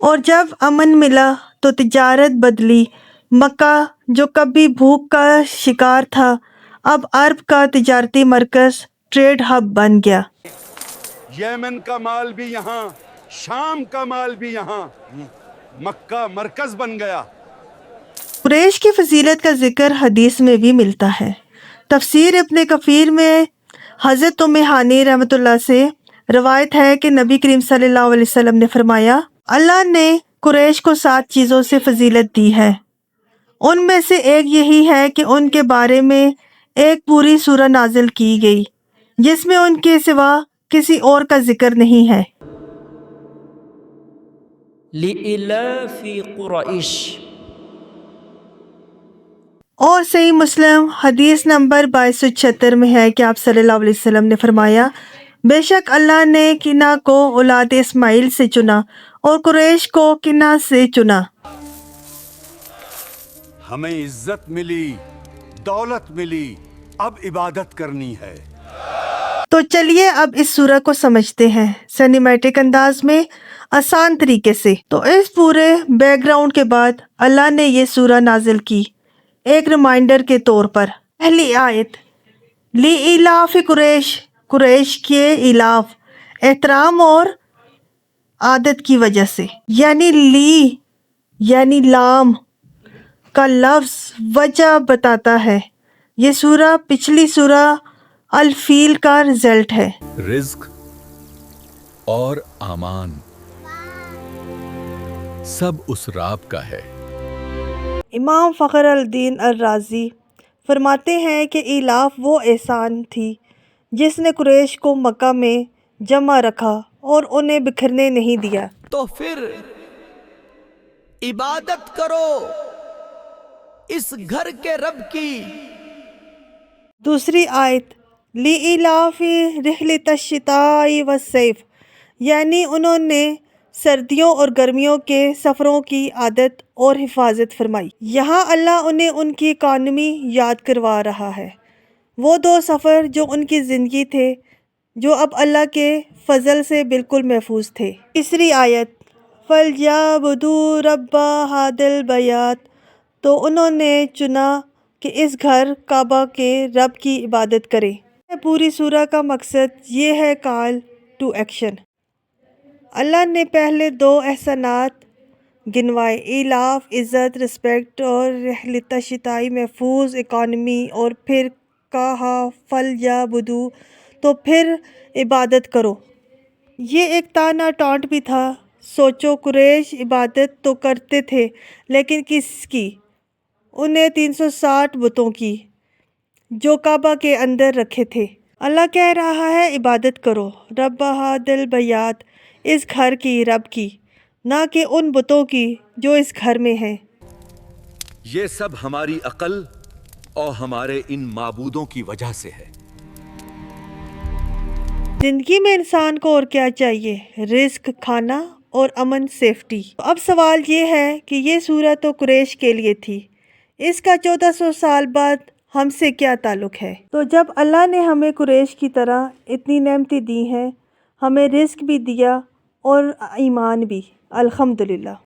اور جب امن ملا تو تجارت بدلی، مکہ جو کبھی بھوک کا شکار تھا اب عرب کا تجارتی مرکز، ٹریڈ ہب بن گیا۔ یمن کا مال بھی یہاں، شام کا مال بھی یہاں، مکہ مرکز بن گیا۔ قریش کی فضیلت کا ذکر حدیث میں بھی ملتا ہے۔ تفسیر ابن کثیر میں حضرت ام ہانی رحمۃ اللہ سے روایت ہے کہ نبی کریم صلی اللہ علیہ وسلم نے فرمایا، اللہ نے قریش کو 7 چیزوں سے فضیلت دی ہے، ان میں سے ایک یہی ہے کہ ان کے بارے میں ایک پوری سورہ نازل کی گئی جس میں ان کے سوا کسی اور کا ذکر نہیں ہے۔ لإلاف قریش۔ اور صحیح مسلم حدیث نمبر 2276 میں ہے کہ آپ صلی اللہ علیہ وسلم نے فرمایا، بے شک اللہ نے کنہ کو اولاد اسماعیل سے چنا اور قریش کو کنہ سے چنا۔ ہمیں عزت ملی، دولت ملی، اب عبادت کرنی ہے۔ تو چلیے اب اس سورہ کو سمجھتے ہیں سینیمیٹک انداز میں، آسان طریقے سے۔ تو اس پورے بیک گراؤنڈ کے بعد اللہ نے یہ سورہ نازل کی ایک ریمائنڈر کے طور پر۔ پہلی آیت، لِإِلَافِ قریش، قریش کے ایلاف، احترام اور عادت کی وجہ سے، یعنی لی یعنی لام کا لفظ وجہ بتاتا ہے۔ یہ سورہ پچھلی سورہ الفیل کا رزلٹ ہے۔ رزق اور امان سب اس رب کا ہے۔ امام فخر الدین الرازی فرماتے ہیں کہ ایلاف وہ احسان تھی جس نے قریش کو مکہ میں جمع رکھا اور انہیں بکھرنے نہیں دیا۔ تو پھر عبادت کرو اس گھر کے رب کی۔ دوسری آیت، لِإِلَافِ رِحْلَةِ الشِّتَاءِ وَالصَّيْفِ، یعنی انہوں نے سردیوں اور گرمیوں کے سفروں کی عادت اور حفاظت فرمائی۔ یہاں اللہ انہیں ان کی اکانومی یاد کروا رہا ہے، وہ 2 سفر جو ان کی زندگی تھے جو اب اللہ کے فضل سے بالکل محفوظ تھے۔ تیسری آیت، فَلْيَعْبُدُوا رَبَّ هَٰذَا الْبَيْتِ، تو انہوں نے چنا کہ اس گھر کعبہ کے رب کی عبادت کریں۔ پوری سورہ کا مقصد یہ ہے کال ٹو ایکشن۔ اللہ نے پہلے 2 احسانات گنوائے، ایلاف عزت رسپیکٹ اور رحلۃ الشتاء محفوظ اکانومی، اور پھر کہا فَلْيَعْبُدُوا تو پھر عبادت کرو۔ یہ ایک تانا ٹانٹ بھی تھا۔ سوچو قریش عبادت تو کرتے تھے لیکن کس کی؟ انہیں 360 بتوں کی جو کعبہ کے اندر رکھے تھے۔ اللہ کہہ رہا ہے عبادت کرو رب ھذا البیت، اس گھر کی، رب کی، نہ کہ ان بتوں کی جو اس گھر میں ہیں۔ یہ سب ہماری عقل اور ہمارے ان معبودوں کی وجہ سے ہے۔ زندگی میں انسان کو اور کیا چاہیے؟ رزق، کھانا اور امن، سیفٹی۔ اب سوال یہ ہے کہ یہ سورہ تو قریش کے لیے تھی، اس کا 1400 سال بعد ہم سے کیا تعلق ہے؟ تو جب اللہ نے ہمیں قریش کی طرح اتنی نعمتیں دی ہیں، ہمیں رزق بھی دیا اور ایمان بھی، الحمدللہ۔